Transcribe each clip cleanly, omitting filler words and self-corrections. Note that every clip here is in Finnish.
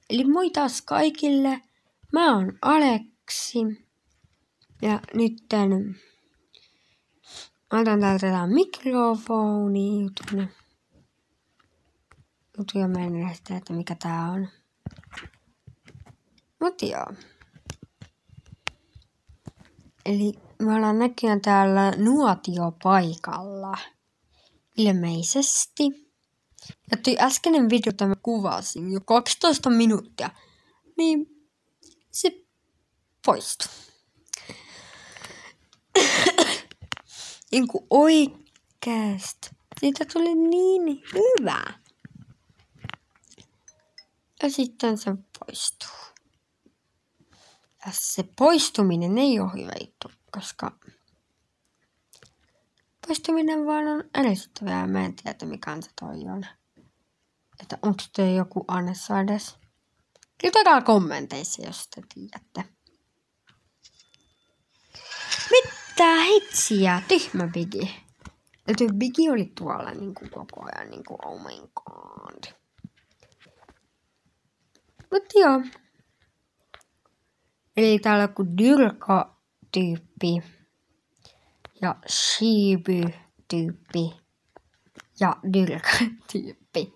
Eli moi taas kaikille. Mä oon Aleksi. Ja nytten otan täältä tää mikrofoni jutun. Ja mä en edes tiedä, että mikä tää on. Mut joo. Eli me ollaan näköjään täällä nuotiopaikalla. Ilmeisesti. Ja toi äskeinen video, jota mä kuvasin jo 12 minuuttia, niin se poistui. Niinku oikeesti. Siitä tuli niin hyvä. Ja sitten se poistuu. Ja se poistuminen ei ole hyvä juttu, koska poistuminen vaan on ärsyttävää ja mä en tiedä mikä on se toi on. Että onko toi joku annessa edes? Kirjoittakaa kommenteissa, jos te tiedätte. Mitä hitsiä, tyhmä Bigi. Ja toi Bigi oli tuolla niinku koko ajan niinku oh my god. Mut joo. Eli täällä on joku Dyrka-tyyppi. Ja Shibu-tyyppi. Ja Dyrka-tyyppi.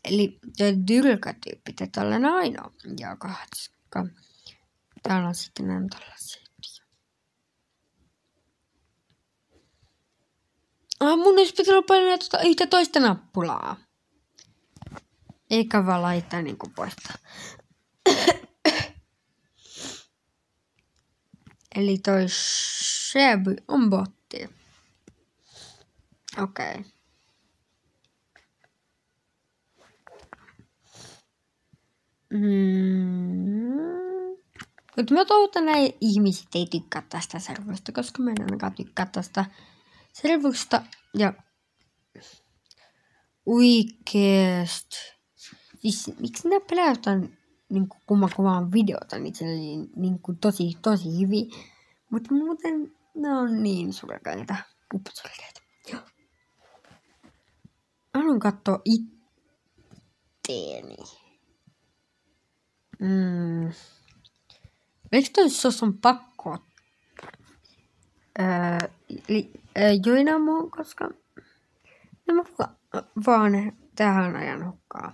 Eli Dyrka-tyyppi, tätä olen ainoa. Ja koska täällä on sitten näin tällaisia. Mun olisi pitänyt painaa yhtä toista nappulaa. Eikä vaan laittaa niinku poistaa. Eli toi Shebu on botti. Okei. Mutta mä toivotan näin ihmiset ei tykkää tästä servusta, koska mä en ainakaan tykkää tästä servusta. Ja oikeesti. Siis miksi nää peläytän niinku kun mä kuvaan videota, niin se oli niinku tosi hyvin. Mutta muuten nää on niin surkeita. Uppusurkeita. Joo. Haluan katsoa itteeni. Eikö toi sos on pakko? Joina muu, koska mä vaan tähän ajan hukkaa.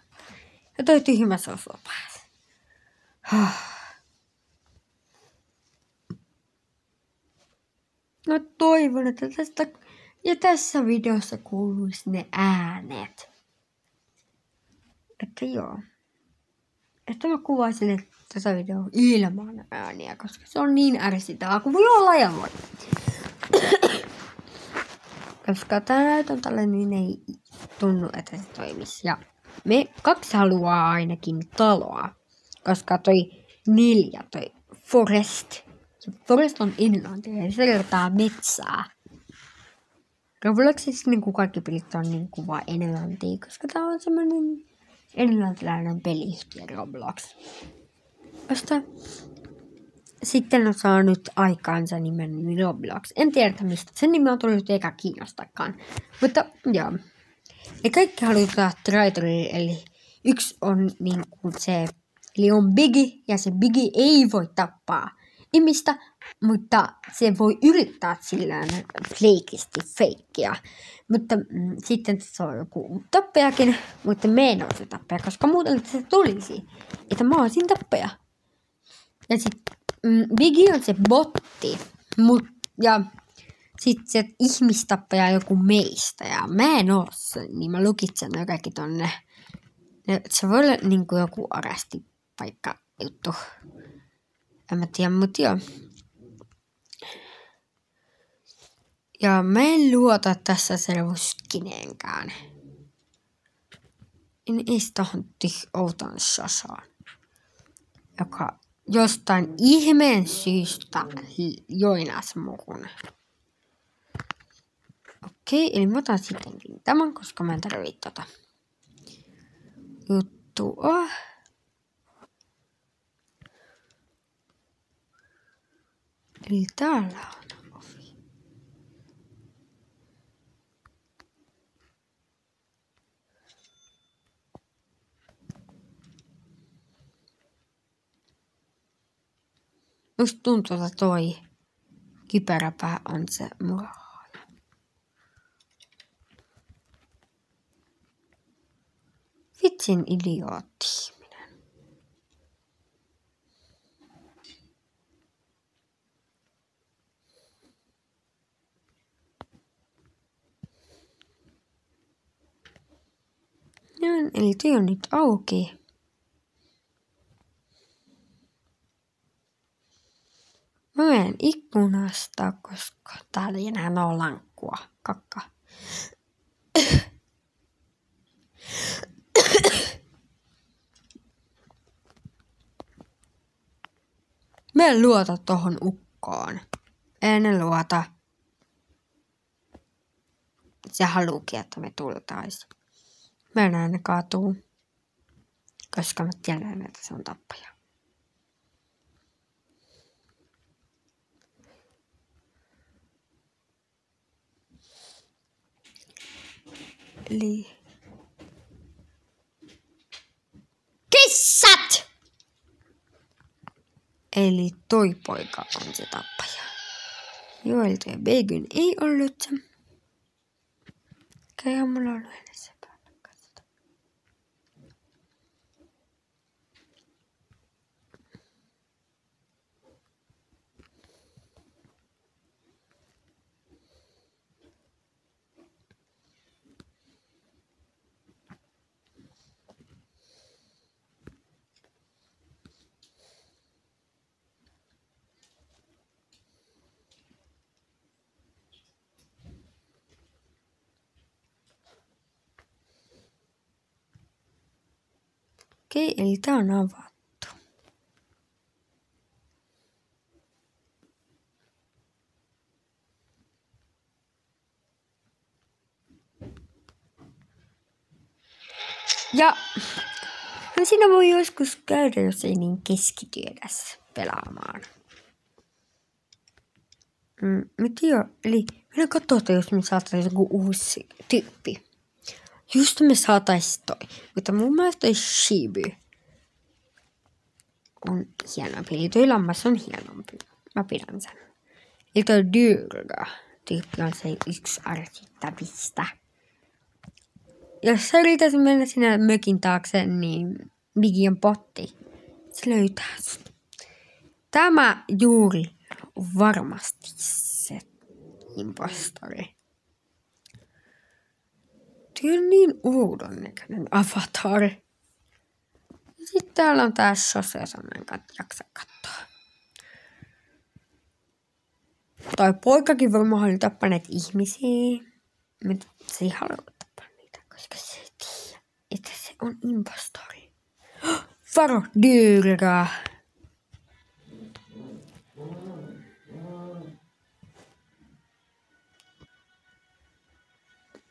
Ja toi tyhmä sos on päässä. No toivon, että tästä ja tässä videossa kuuluisi ne äänet. Että joo. Että mä kuvaisin tätä videoa ilman ääniä, koska se on niin ärsyttävää kuin voi olla ja voi. Koska tää näytön tälle niin ei tunnu, että se toimisi. Ja me 2 haluaa ainakin taloa. Koska toi 4, toi Forest. Forest on englantia ja se kertaa metsää. Robloxissa niin kuin kaikki pelit on niin kuin vaan englantia, koska tää on semmonen englantilainen peliyhtiö Roblox. Josta sitten on saanut aikaansa nimen Roblox. En tiedä mistä sen nimi on tullut eikä kiinnostakaan. Mutta joo. Ja kaikki halutaan traitoria, eli yksi on niin kuin se, eli on Bigi ja se Bigi ei voi tappaa ihmistä, mutta se voi yrittää sillään feikkiä. Mutta sitten se on joku tappajakin, mutta me en ole se tappaja, koska muuten se tulisi, että mä olisin tappaja. Ja sitten Bigi on se botti, ja sitten se ihmistappaja joku meistä, ja mä en oo se, niin mä lukitsen ne kaikki tonne. Se voi olla niinku joku arestipaikka juttu. En mä tiedä, mut joo. Ja mä en luota tässä servuskineenkään. En edes tohon outon Shashaan, joka jostain ihmeen syystä joinas muhun. Okei, eli mä otan sittenkin tämän, koska mä en tarvitse tota juttua. Eli täällä on ovi. Musta tuntuu, että toi kypäräpää on se murhaaja. Vitsin idiootti. Eli työ on nyt auki. Mä menen ikkunasta, koska täällä ei enää ole lankkua. Kakka. Mä en luota tohon ukkoon. En luota. Se haluukin, että me tultais. Mä en aina kaatuu, koska mä tiedän, että se on tappaja. Eli... Kissat! Eli toi poika on se tappaja. Joelta ja Bacon ei ollut se. Eihän mulla ollut edes se päällä. Okei, eli tää on avattu. Ja no siinä voi joskus käydä, jos ei niin keskity edes pelaamaan. Mutta joo, eli minä katsotaan, jos me saatais joku uusi tyyppi. Just me saatais toi. Mutta mun mielestä toi Shibu on hienompi. Eli toi lammas on hienompi. Mä pidän sen. Eli toi Durga tyyppi on se yksi arkittavista. Jos sä yritäisit mennä sinne mökin taakse, niin Biggie on potti. Se löytää sut. Tämä juuri on varmasti se impostori. Tuo on niin uudon näköinen avatar. Ja sitten täällä on tää Sose-sanan jaksa katsoa. Toi poikakin varmaan oli tappaneet ihmisiä. Mutta se ei halua tappaa niitä, koska se ei tiedä, että se on impostori. Varo, Durga!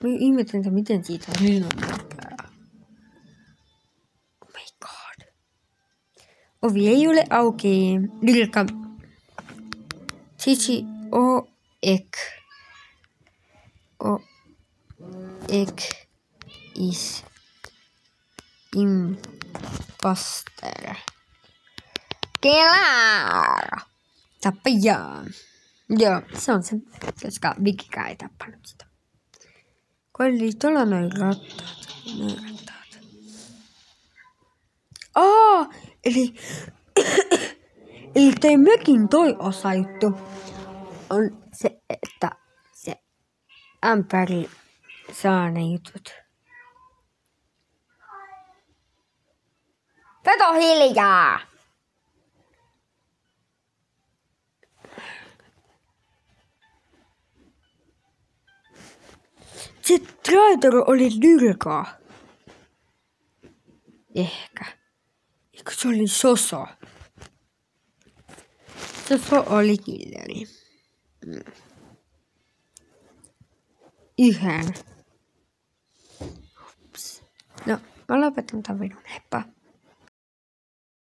Mä ihmettelen, miten siitä on nopea. Oh my god. Ovi ei ole auki. Durga. Chichi o ek. O ek is imposter. Kelaara. Tappaja. Joo, se on se, koska Vigikään ei tappanut sitä. Eli tuolla noin rattaat. Eli toi mökin toi osa juttu on se, että se ämpäri saa ne jutut. Veto hiljaa! Se traitor oli Durga. Ehkä. Eikö se oli Soso? Soso oli killeri. Yhden. Ups. No, mä lopetan tämän videon. Heippa.